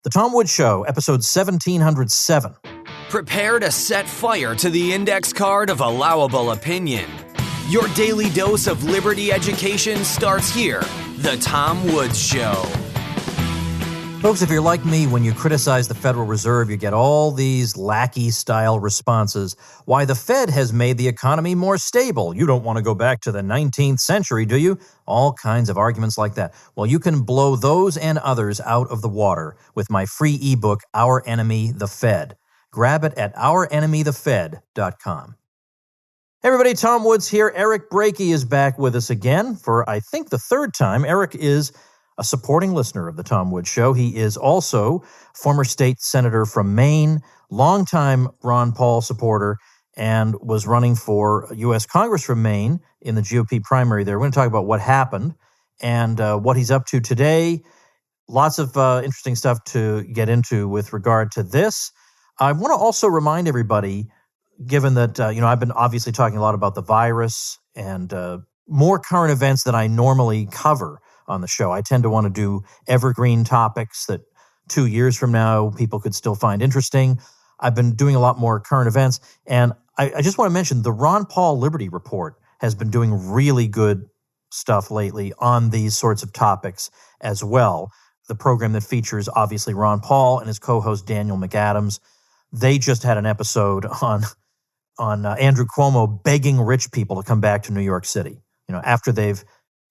The Tom Woods Show, episode 1707. Prepare to set fire to the index card of allowable opinion. Your daily dose of liberty education starts here. The Tom Woods Show. Folks, if you're like me, when you criticize the Federal Reserve, you get all these lackey-style responses. Why, the Fed has made the economy more stable. You don't want to go back to the 19th century, do you? All kinds of arguments like that. Well, you can blow those and others out of the water with my free ebook, Our Enemy, the Fed. Grab it at ourenemythefed.com. Hey everybody, Tom Woods here. Eric Brakey is back with us again for, I think, the third time. Eric is a supporting listener of the Tom Woods Show. He is also former state senator from Maine, longtime Ron Paul supporter, and was running for U.S. Congress from Maine in the GOP primary there. We're going to talk about what happened and what he's up to today. Lots of interesting stuff to get into with regard to this. I want to also remind everybody, given that, I've been obviously talking a lot about the virus and more current events than I normally cover on the show. I tend to want to do evergreen topics that 2 years from now people could still find interesting. I've been doing a lot more current events. And I just want to mention the Ron Paul Liberty Report has been doing really good stuff lately on these sorts of topics as well. The program that features, obviously, Ron Paul and his co-host Daniel McAdams. They just had an episode on Andrew Cuomo begging rich people to come back to New York City, after they've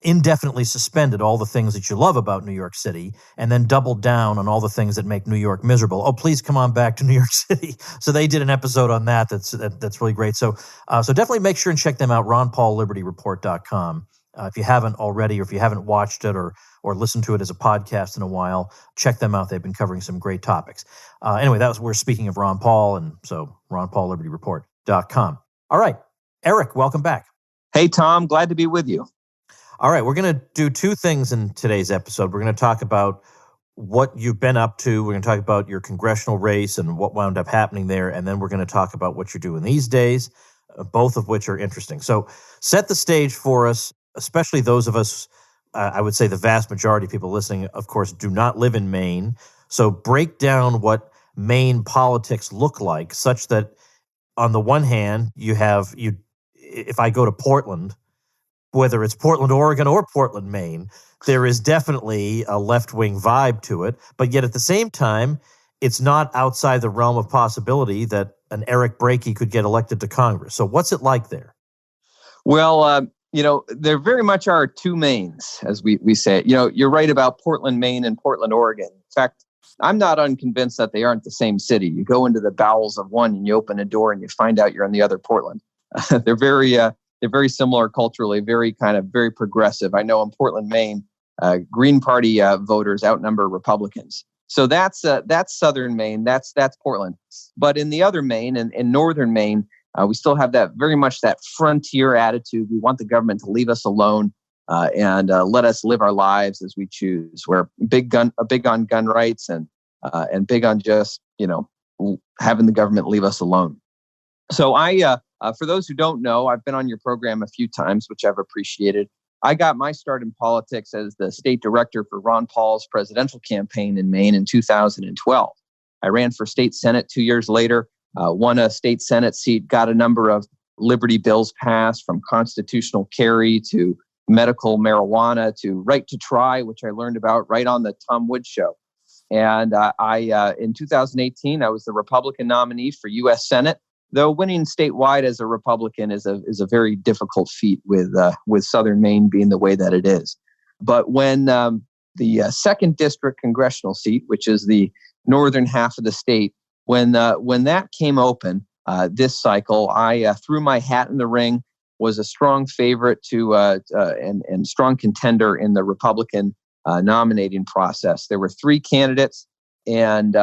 indefinitely suspended all the things that you love about New York City and then doubled down on all the things that make New York miserable. Oh, please come on back to New York City. So they did an episode on that that's really great. So definitely make sure and check them out, ronpaullibertyreport.com. If you haven't already, or if you haven't watched it or listened to it as a podcast in a while, check them out. They've been covering some great topics. Anyway, we're speaking of Ron Paul, and so ronpaullibertyreport.com. All right, Eric, welcome back. Hey, Tom, glad to be with you. All right, we're going to do two things in today's episode. We're going to talk about what you've been up to. We're going to talk about your congressional race and what wound up happening there. And then we're going to talk about what you're doing these days, both of which are interesting. So set the stage for us, especially those of us, I would say the vast majority of people listening, of course, do not live in Maine. So break down what Maine politics look like, such that on the one hand, if I go to Portland, whether it's Portland, Oregon, or Portland, Maine, there is definitely a left-wing vibe to it. But yet at the same time, it's not outside the realm of possibility that an Eric Brakey could get elected to Congress. So what's it like there? Well, there very much are two Maines, as we say. You're right about Portland, Maine and Portland, Oregon. In fact, I'm not unconvinced that they aren't the same city. You go into the bowels of one and you open a door and you find out you're in the other Portland. They're very similar culturally, very progressive. I know in Portland, Maine, Green Party voters outnumber Republicans. So that's southern Maine. That's Portland. But in the other Maine, in northern Maine, we still have very much that frontier attitude. We want the government to leave us alone and let us live our lives as we choose. We're big on gun rights and big on just having the government leave us alone. So for those who don't know, I've been on your program a few times, which I've appreciated. I got my start in politics as the state director for Ron Paul's presidential campaign in Maine in 2012. I ran for state senate 2 years later, won a state senate seat, got a number of liberty bills passed, from constitutional carry to medical marijuana to right to try, which I learned about right on the Tom Woods Show. And in 2018, I was the Republican nominee for U.S. Senate. Though winning statewide as a Republican is a very difficult feat with Southern Maine being the way that it is. But when the 2nd District congressional seat, which is the northern half of the state, when that came open this cycle, I threw my hat in the ring, was a strong favorite and strong contender in the Republican nominating process. There were 3 candidates, and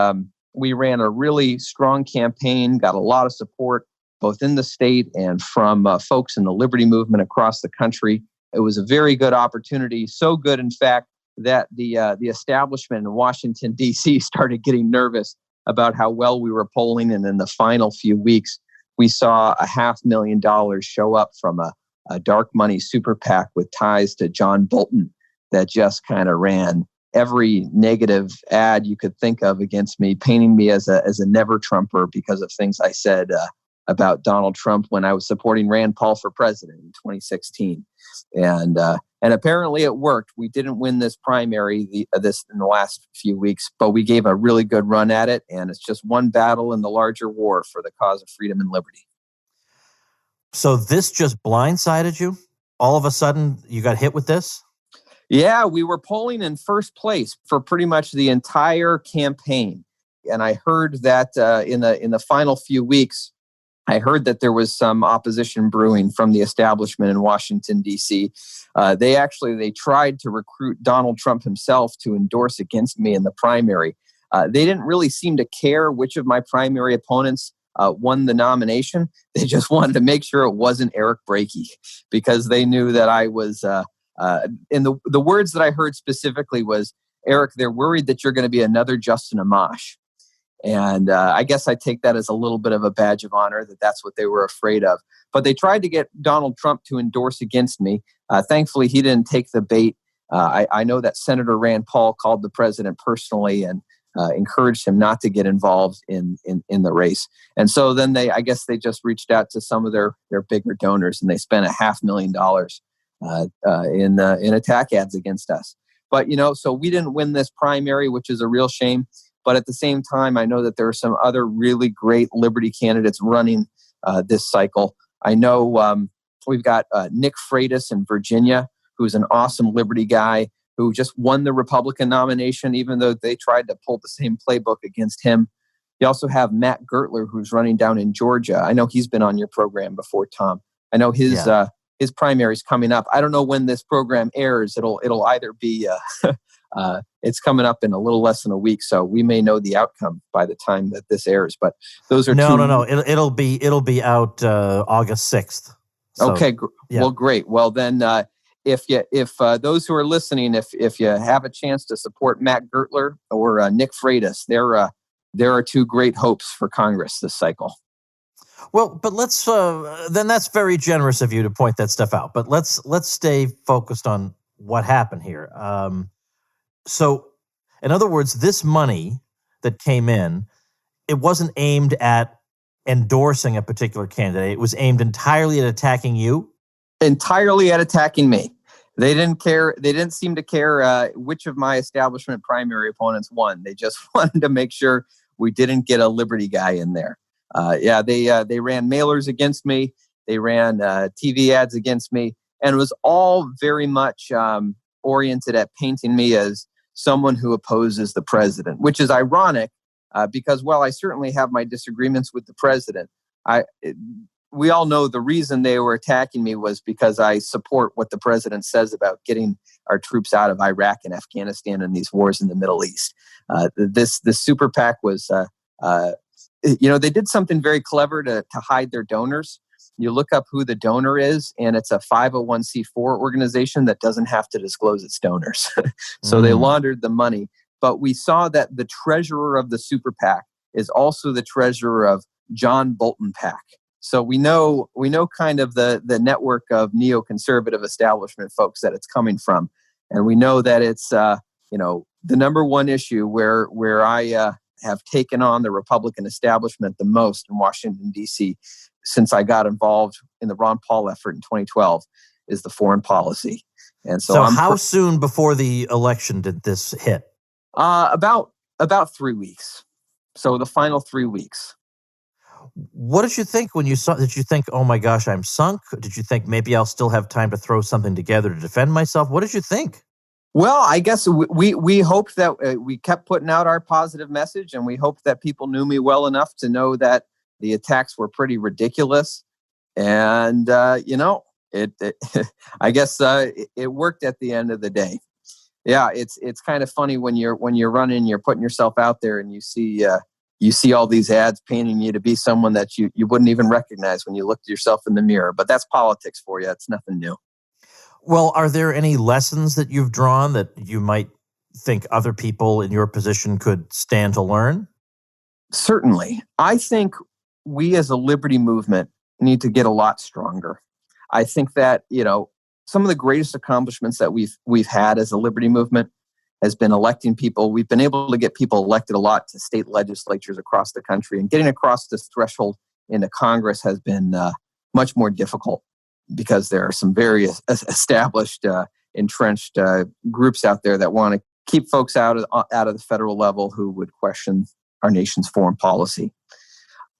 we ran a really strong campaign, got a lot of support, both in the state and from folks in the liberty movement across the country. It was a very good opportunity, so good, in fact, that the establishment in Washington, D.C. started getting nervous about how well we were polling. And in the final few weeks, we saw $500,000 show up from a dark money super PAC with ties to John Bolton that just kind of ran every negative ad you could think of against me, painting me as a never Trumper because of things I said about Donald Trump when I was supporting Rand Paul for president in 2016. And apparently it worked. We didn't win this primary in the last few weeks, but we gave a really good run at it. And it's just one battle in the larger war for the cause of freedom and liberty. So this just blindsided you? All of a sudden, you got hit with this? Yeah, we were polling in first place for pretty much the entire campaign. And I heard that in the final few weeks, I heard that there was some opposition brewing from the establishment in Washington, D.C. They tried to recruit Donald Trump himself to endorse against me in the primary. They didn't really seem to care which of my primary opponents won the nomination. They just wanted to make sure it wasn't Eric Brakey, because they knew that I was, and the words that I heard specifically was, Eric, they're worried that you're going to be another Justin Amash. And I guess I take that as a little bit of a badge of honor that that's what they were afraid of. But they tried to get Donald Trump to endorse against me. Thankfully, he didn't take the bait. I know that Senator Rand Paul called the president personally and encouraged him not to get involved in the race. And so then I guess they just reached out to some of their bigger donors, and they spent $500,000 in attack ads against us. But, so we didn't win this primary, which is a real shame. But at the same time, I know that there are some other really great Liberty candidates running this cycle. I know we've got Nick Freitas in Virginia, who's an awesome Liberty guy who just won the Republican nomination, even though they tried to pull the same playbook against him. You also have Matt Gertler, who's running down in Georgia. I know he's been on your program before, Tom. I know his primary's coming up. I don't know when this program airs. It'll either be it's coming up in a little less than a week, so we may know the outcome by the time that this airs. But those are no. It'll be out August 6th. So, okay, well, great. Well, then, if those who are listening, if you have a chance to support Matt Gertler or Nick Freitas, there are two great hopes for Congress this cycle. Well, but let's then that's very generous of you to point that stuff out. But let's stay focused on what happened here. So, in other words, this money that came in, it wasn't aimed at endorsing a particular candidate. It was aimed entirely at attacking you? Entirely at attacking me. They didn't care. They didn't seem to care which of my establishment primary opponents won. They just wanted to make sure we didn't get a Liberty guy in there. They ran mailers against me. They ran TV ads against me. And it was all very much oriented at painting me as someone who opposes the president, which is ironic because while I certainly have my disagreements with the president, we all know the reason they were attacking me was because I support what the president says about getting our troops out of Iraq and Afghanistan and these wars in the Middle East. This super PAC was, they did something very clever to hide their donors. You look up who the donor is, and it's a 501c4 organization that doesn't have to disclose its donors. So they laundered the money. But we saw that the treasurer of the super PAC is also the treasurer of John Bolton PAC. So we know kind of the network of neoconservative establishment folks that it's coming from. And we know that it's, the number one issue where I have taken on the Republican establishment the most in Washington, D.C., since I got involved in the Ron Paul effort in 2012 is the foreign policy. And so how soon before the election did this hit? About 3 weeks. So the final 3 weeks. What did you think when you saw? Did you think, oh my gosh, I'm sunk? Did you think maybe I'll still have time to throw something together to defend myself? What did you think? Well, I guess we hoped that we kept putting out our positive message, and we hoped that people knew me well enough to know that the attacks were pretty ridiculous. And, I guess it worked at the end of the day. Yeah, it's kind of funny when you're running, you're putting yourself out there and you see all these ads painting you to be someone that you wouldn't even recognize when you look at yourself in the mirror. But that's politics for you. It's nothing new. Well, are there any lessons that you've drawn that you might think other people in your position could stand to learn? Certainly. I think we as a liberty movement need to get a lot stronger. I think that, some of the greatest accomplishments that we've had as a liberty movement has been electing people. We've been able to get people elected a lot to state legislatures across the country, and getting across this threshold into Congress has been much more difficult because there are some very established, entrenched groups out there that want to keep folks out of the federal level who would question our nation's foreign policy.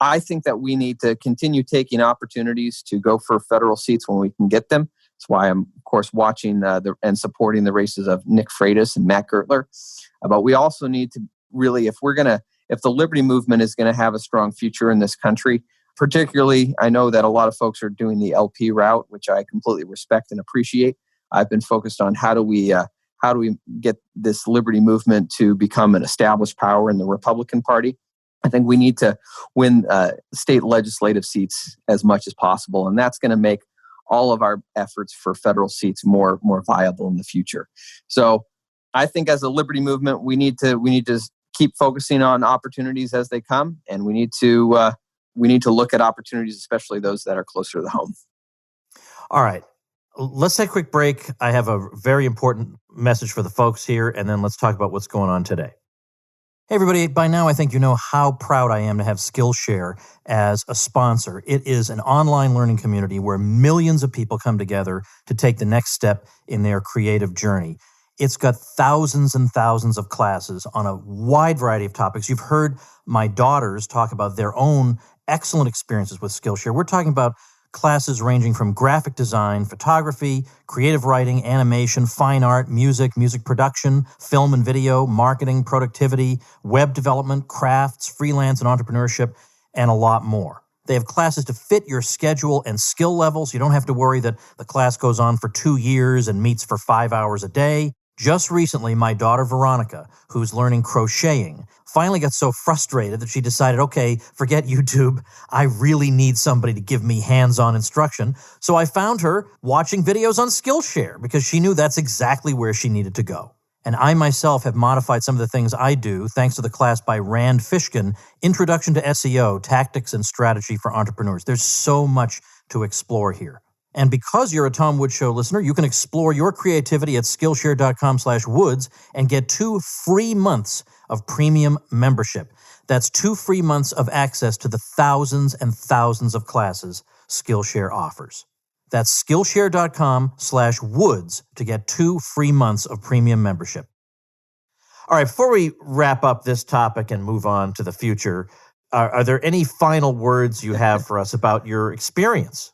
I think that we need to continue taking opportunities to go for federal seats when we can get them. That's why I'm, of course, watching and supporting the races of Nick Freitas and Matt Gertler. But we also need to really, if the liberty movement is going to have a strong future in this country, particularly, I know that a lot of folks are doing the LP route, which I completely respect and appreciate. I've been focused on how do we get this liberty movement to become an established power in the Republican Party. I think we need to win state legislative seats as much as possible, and that's going to make all of our efforts for federal seats more viable in the future. So, I think as a liberty movement, we need to keep focusing on opportunities as they come, and we need to look at opportunities, especially those that are closer to the home. All right. Let's take a quick break. I have a very important message for the folks here, and then let's talk about what's going on today. Hey, everybody. By now, I think you know how proud I am to have Skillshare as a sponsor. It is an online learning community where millions of people come together to take the next step in their creative journey. It's got thousands and thousands of classes on a wide variety of topics. You've heard my daughters talk about their own excellent experiences with Skillshare. We're talking about classes ranging from graphic design, photography, creative writing, animation, fine art, music production, film and video, marketing, productivity, web development, crafts, freelance and entrepreneurship, and a lot more. They have classes to fit your schedule and skill levels. You don't have to worry that the class goes on for 2 years and meets for 5 hours a day. Just recently, my daughter Veronica, who's learning crocheting, finally got so frustrated that she decided, okay, forget YouTube. I really need somebody to give me hands-on instruction. So I found her watching videos on Skillshare because she knew that's exactly where she needed to go. And I myself have modified some of the things I do thanks to the class by Rand Fishkin, Introduction to SEO, Tactics and Strategy for Entrepreneurs. There's so much to explore here. And because you're a Tom Woods Show listener, you can explore your creativity at Skillshare.com/Woods and get 2 free months of premium membership. That's 2 free months of access to the thousands and thousands of classes Skillshare offers. That's Skillshare.com/Woods to get 2 free months of premium membership. All right, before we wrap up this topic and move on to the future, are there any final words you have for us about your experience?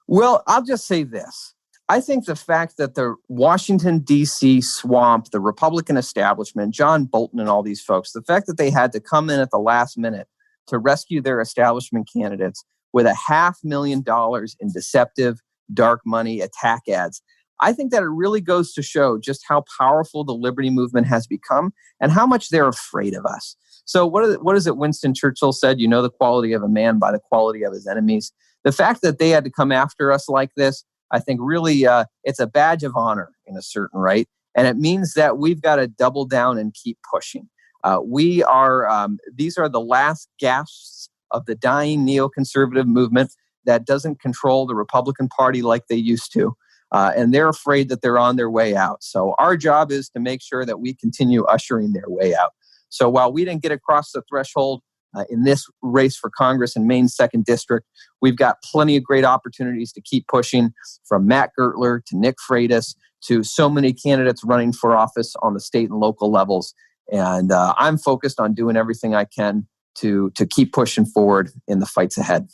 Well, I'll just say this. I think the fact that the Washington, D.C. swamp, the Republican establishment, John Bolton and all these folks, the fact that they had to come in at the last minute to rescue their establishment candidates with $500,000 in deceptive, dark money attack ads, I think that it really goes to show just how powerful the liberty movement has become and how much they're afraid of us. So what is it Winston Churchill said? You know the quality of a man by the quality of his enemies. The fact that they had to come after us like this, I think really it's a badge of honor in a certain right. And it means that we've got to double down and keep pushing. These are the last gasps of the dying neoconservative movement that doesn't control the Republican Party like they used to. And they're afraid that they're on their way out. So our job is to make sure that we continue ushering their way out. So while we didn't get across the threshold in this race for Congress in Maine's 2nd District, we've got plenty of great opportunities to keep pushing, from Matt Gertler to Nick Freitas to so many candidates running for office on the state and local levels. And I'm focused on doing everything I can to keep pushing forward in the fights ahead.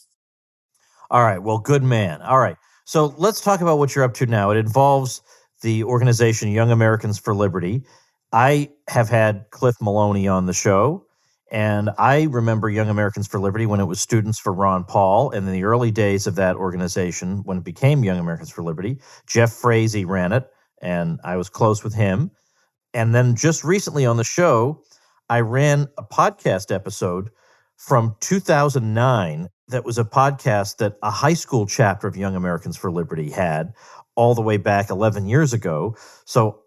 All right. Well, good man. All right. So let's talk about what you're up to now. It involves the organization Young Americans for Liberty. I have had Cliff Maloney on the show, and I remember Young Americans for Liberty when it was Students for Ron Paul, and in the early days of that organization, when it became Young Americans for Liberty, Jeff Frazee ran it, and I was close with him. And then just recently on the show, I ran a podcast episode from 2009 that was a podcast that a high school chapter of Young Americans for Liberty had all the way back 11 years ago. So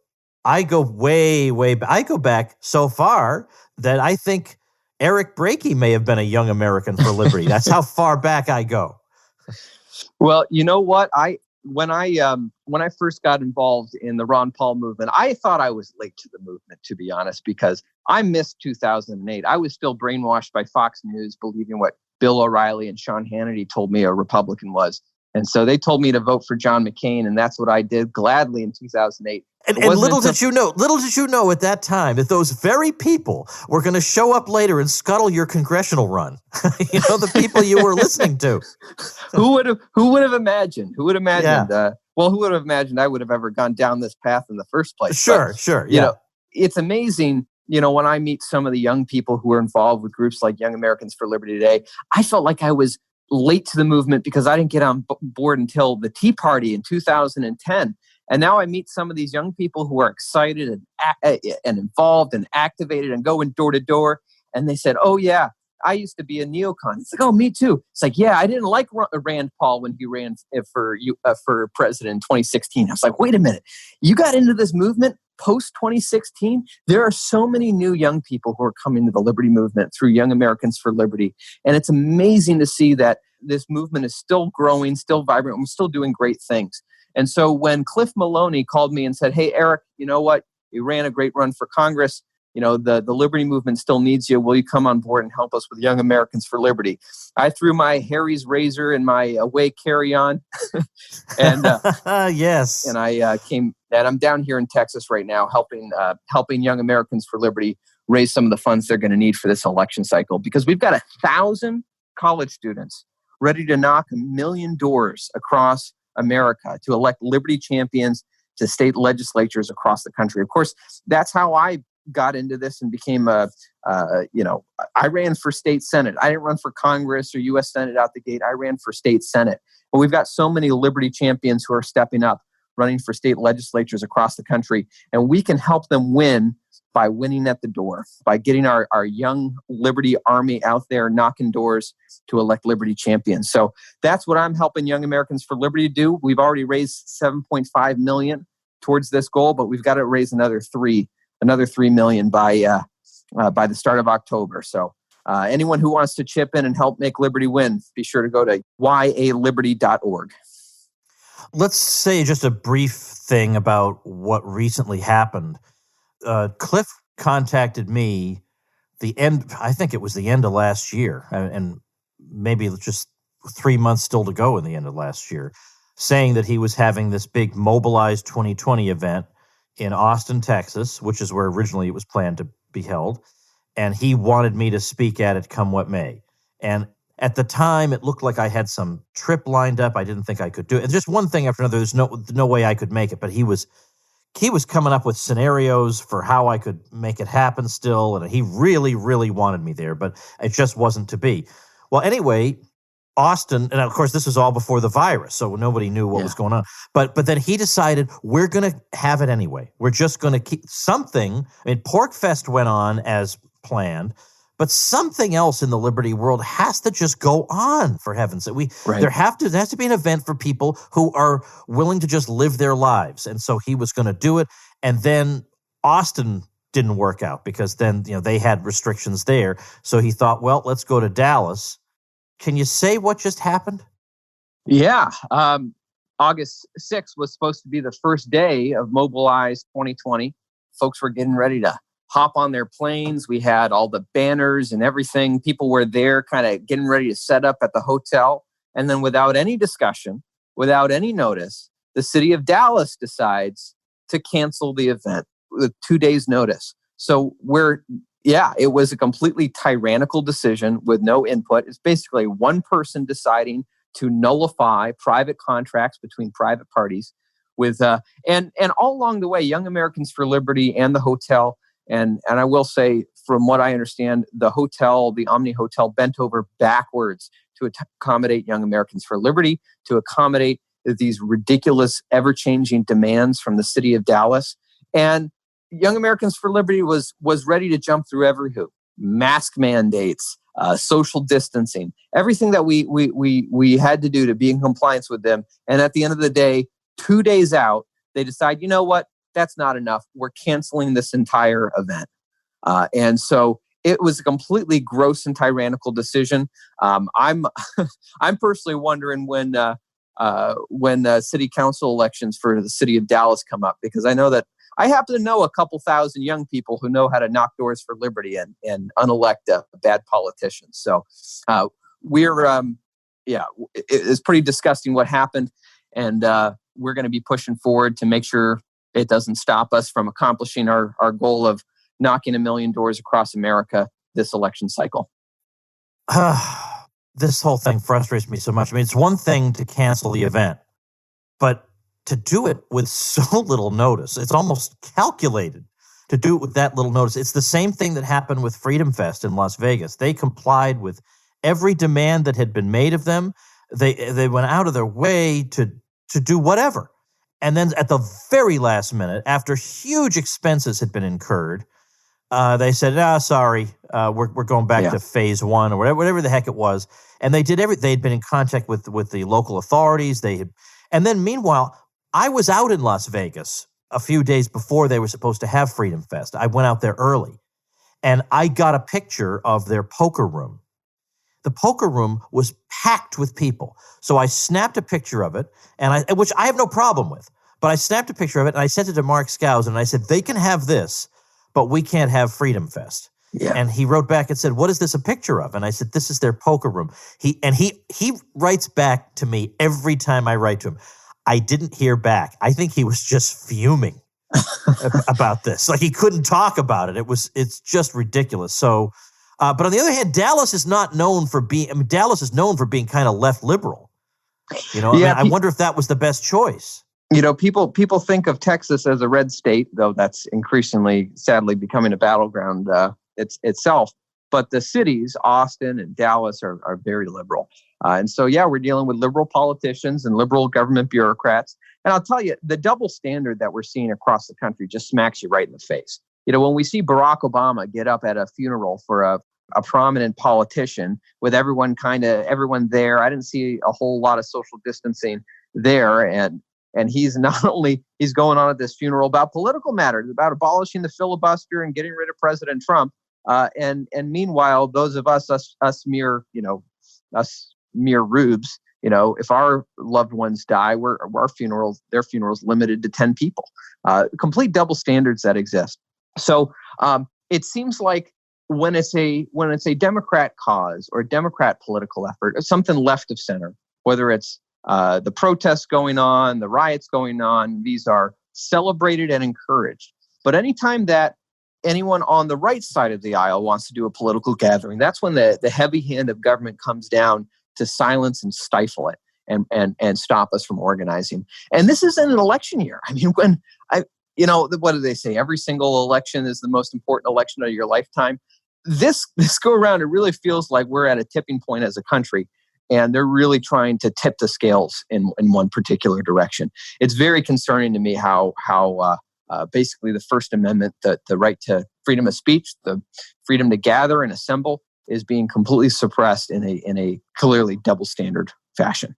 I go way back. I go back so far that I think Eric Brakey may have been a Young American for Liberty. That's how far back I go. Well, you know what? when I first got involved in the Ron Paul movement, I thought I was late to the movement, to be honest, because I missed 2008. I was still brainwashed by Fox News, believing what Bill O'Reilly and Sean Hannity told me a Republican was. And so they told me to vote for John McCain, and that's what I did gladly in 2008. And little did you know at that time that those very people were going to show up later and scuttle your congressional run. The people you were listening to. Who would have imagined? Who would have imagined? Yeah. Who would have imagined I would have ever gone down this path in the first place? Sure. Yeah. It's amazing. When I meet some of the young people who are involved with groups like Young Americans for Liberty today, I felt like I was late to the movement because I didn't get on board until the Tea Party in 2010. And now I meet some of these young people who are excited and involved and activated and going door to door. And they said, oh, yeah, I used to be a neocon. It's like, oh, me too. It's like, yeah, I didn't like Rand Paul when he ran for president in 2016. I was like, wait a minute. You got into this movement post 2016? There are so many new young people who are coming to the liberty movement through Young Americans for Liberty. And it's amazing to see that this movement is still growing, still vibrant, and still doing great things. And so when Cliff Maloney called me and said, hey, Eric, you know what? You ran a great run for Congress. The liberty movement still needs you. Will you come on board and help us with Young Americans for Liberty? I threw my Harry's razor and my away carry-on. And yes. And I came, and I'm down here in Texas right now helping Young Americans for Liberty raise some of the funds they're going to need for this election cycle, because we've got 1,000 college students ready to knock 1 million doors across America to elect liberty champions to state legislatures across the country. Of course, that's how I got into this and became I ran for state senate. I didn't run for Congress or U.S. Senate out the gate. I ran for state senate. But we've got so many liberty champions who are stepping up, running for state legislatures across the country. And we can help them win by winning at the door, by getting our young liberty army out there knocking doors to elect liberty champions. So that's what I'm helping Young Americans for Liberty do. We've already raised $7.5 million towards this goal, but we've got to raise another $3 million by the start of October. So anyone who wants to chip in and help make liberty win, be sure to go to yaliberty.org. Let's say just a brief thing about what recently happened. Cliff contacted me I think it was the end of last year, and maybe just 3 months still to go in the end of last year, saying that he was having this big Mobilize 2020 event in Austin, Texas, which is where originally it was planned to be held. And he wanted me to speak at it come what may. And at the time, it looked like I had some trip lined up. I didn't think I could do it. And just one thing after another, there's no way I could make it. But he was coming up with scenarios for how I could make it happen still. And he really, really wanted me there, but it just wasn't to be. Well, anyway, Austin, and of course, this was all before the virus, so nobody knew what was going on. But then he decided, we're going to have it anyway. We're just going to keep something. I mean, Pork Fest went on as planned, but something else in the liberty world has to just go on, for heaven's sake. There has to be an event for people who are willing to just live their lives. And so he was going to do it. And then Austin didn't work out because then, they had restrictions there. So he thought, well, let's go to Dallas. Can you say what just happened? Yeah. August 6th was supposed to be the first day of Mobilize 2020. Folks were getting ready to hop on their planes. We had all the banners and everything. People were there kind of getting ready to set up at the hotel. And then without any discussion, without any notice, the city of Dallas decides to cancel the event with 2 days notice. So it was a completely tyrannical decision with no input. It's basically one person deciding to nullify private contracts between private parties with, and all along the way, Young Americans for Liberty and the hotel. And I will say, from what I understand, the hotel, the Omni Hotel, bent over backwards to accommodate Young Americans for Liberty, to accommodate these ridiculous, ever-changing demands from the city of Dallas. And Young Americans for Liberty was ready to jump through every hoop. Mask mandates, social distancing, everything that we had to do to be in compliance with them. And at the end of the day, 2 days out, they decide, you know what? That's not enough. We're canceling this entire event. And so it was a completely gross and tyrannical decision. I'm personally wondering when when city council elections for the city of Dallas come up, because I know that I happen to know a couple thousand young people who know how to knock doors for liberty and unelect bad politicians. So it's pretty disgusting what happened, and we're going to be pushing forward to make sure it doesn't stop us from accomplishing our goal of knocking 1 million doors across America this election cycle. This whole thing frustrates me so much. I mean, it's one thing to cancel the event, but to do it with so little notice, it's almost calculated to do it with that little notice. It's the same thing that happened with Freedom Fest in Las Vegas. They complied with every demand that had been made of them. They went out of their way to do whatever. And then at the very last minute, after huge expenses had been incurred, they said, sorry, we're going back to phase 1 or whatever the heck it was. And they did they'd been in contact with the local authorities. And then meanwhile, I was out in Las Vegas a few days before they were supposed to have Freedom Fest. I went out there early, and I got a picture of their poker room. The poker room was packed with people. So I snapped a picture of it, which I have no problem with. But I snapped a picture of it, and I sent it to Mark Scows, and I said, they can have this, but we can't have Freedom Fest. Yeah. And he wrote back and said, what is this a picture of? And I said, this is their poker room. He writes back to me every time I write to him. I didn't hear back. I think he was just fuming about this. Like, he couldn't talk about it. It's just ridiculous. So, but on the other hand, Dallas is known for being kind of left liberal. I wonder if that was the best choice. People think of Texas as a red state, though that's increasingly, sadly, becoming a battleground itself. But the cities, Austin and Dallas, are very liberal. And so, we're dealing with liberal politicians and liberal government bureaucrats. And I'll tell you, the double standard that we're seeing across the country just smacks you right in the face. When we see Barack Obama get up at a funeral for a prominent politician with everyone there, I didn't see a whole lot of social distancing there. And he's he's going on at this funeral about political matters, about abolishing the filibuster and getting rid of President Trump. And meanwhile, those of us mere rubes, if our loved ones die, their funerals limited to 10 people. Complete double standards that exist. So it seems like when it's a Democrat cause or a Democrat political effort, or something left of center, whether it's the protests going on, the riots going on, these are celebrated and encouraged. But anytime that anyone on the right side of the aisle wants to do a political gathering, that's when the heavy hand of government comes down to silence and stifle it and stop us from organizing. And this is in an election year. I mean, what do they say? Every single election is the most important election of your lifetime. This go around, it really feels like we're at a tipping point as a country, and they're really trying to tip the scales in one particular direction. It's very concerning to me how basically the First Amendment, the right to freedom of speech, the freedom to gather and assemble, is being completely suppressed in a clearly double standard fashion.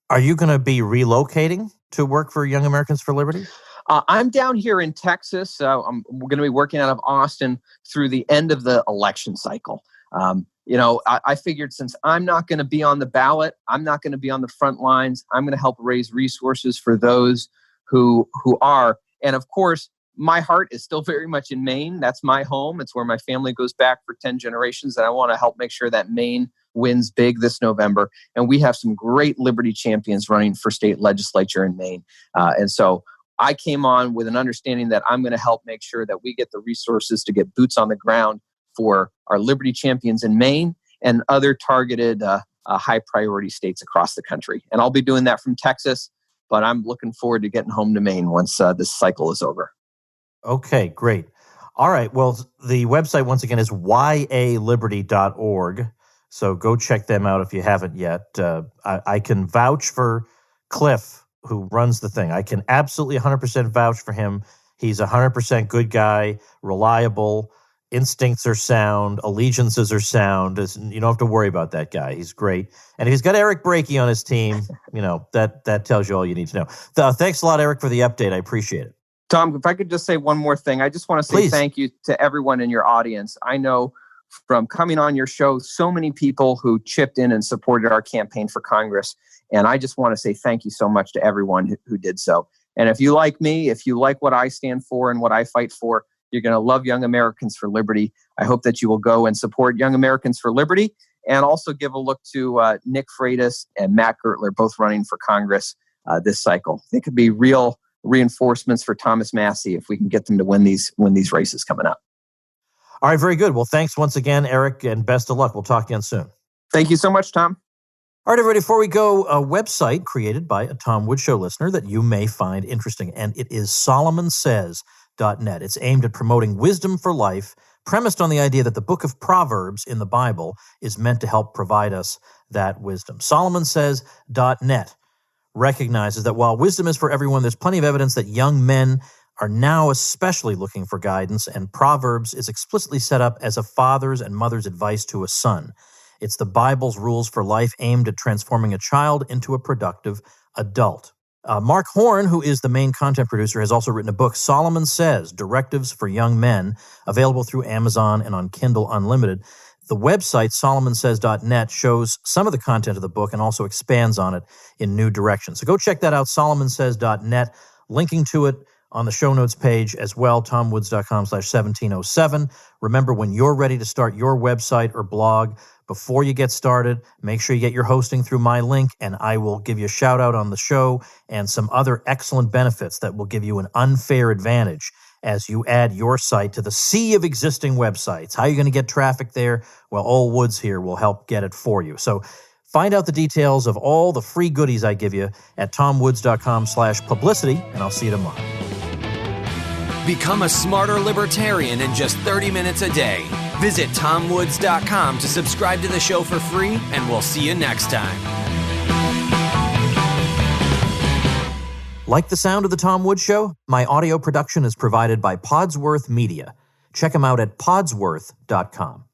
Are you going to be relocating to work for Young Americans for Liberty? I'm down here in Texas. We're going to be working out of Austin through the end of the election cycle. I figured, since I'm not going to be on the ballot, I'm not going to be on the front lines, I'm going to help raise resources for those who are. And of course, my heart is still very much in Maine. That's my home. It's where my family goes back for 10 generations. And I want to help make sure that Maine wins big this November. And we have some great liberty champions running for state legislature in Maine. And so I came on with an understanding that I'm going to help make sure that we get the resources to get boots on the ground for our liberty champions in Maine and other targeted high priority states across the country. And I'll be doing that from Texas, but I'm looking forward to getting home to Maine once this cycle is over. Okay, great. All right. Well, the website, once again, is yaliberty.org. So go check them out if you haven't yet. I can vouch for Cliff, who runs the thing. I can absolutely 100% vouch for him. He's 100% good guy, reliable, instincts are sound, allegiances are sound. You don't have to worry about that guy. He's great. And if he's got Eric Brakey on his team, that tells you all you need to know. Thanks a lot, Eric, for the update. I appreciate it. Tom, if I could just say one more thing. I just want to say Please. Thank you to everyone in your audience. I know from coming on your show. So many people who chipped in and supported our campaign for Congress. And I just want to say thank you so much to everyone who did so. And if you like me, if you like what I stand for and what I fight for, you're going to love Young Americans for Liberty. I hope that you will go and support Young Americans for Liberty, and also give a look to Nick Freitas and Matt Gertler, both running for Congress this cycle. They could be real reinforcements for Thomas Massie if we can get them to win these races coming up. All right, very good. Well, thanks once again, Eric, and best of luck. We'll talk again soon. Thank you so much, Tom. All right, everybody, before we go, a website created by a Tom Woods Show listener that you may find interesting, and it is solomonsays.net. It's aimed at promoting wisdom for life, premised on the idea that the book of Proverbs in the Bible is meant to help provide us that wisdom. solomonsays.net recognizes that while wisdom is for everyone, there's plenty of evidence that young men are now especially looking for guidance, and Proverbs is explicitly set up as a father's and mother's advice to a son. It's the Bible's rules for life aimed at transforming a child into a productive adult. Mark Horn, who is the main content producer, has also written a book, Solomon Says, Directives for Young Men, available through Amazon and on Kindle Unlimited. The website, solomonsays.net, shows some of the content of the book and also expands on it in new directions. So go check that out, solomonsays.net, linking to it on the show notes page as well, tomwoods.com/1707. Remember, when you're ready to start your website or blog, before you get started, make sure you get your hosting through my link, and I will give you a shout out on the show and some other excellent benefits that will give you an unfair advantage as you add your site to the sea of existing websites. How are you going to get traffic there? Well, Old Woods here will help get it for you. So find out the details of all the free goodies I give you at tomwoods.com/publicity, and I'll see you tomorrow. Become a smarter libertarian in just 30 minutes a day. Visit tomwoods.com to subscribe to the show for free, and we'll see you next time. Like the sound of The Tom Woods Show? My audio production is provided by Podsworth Media. Check them out at podsworth.com.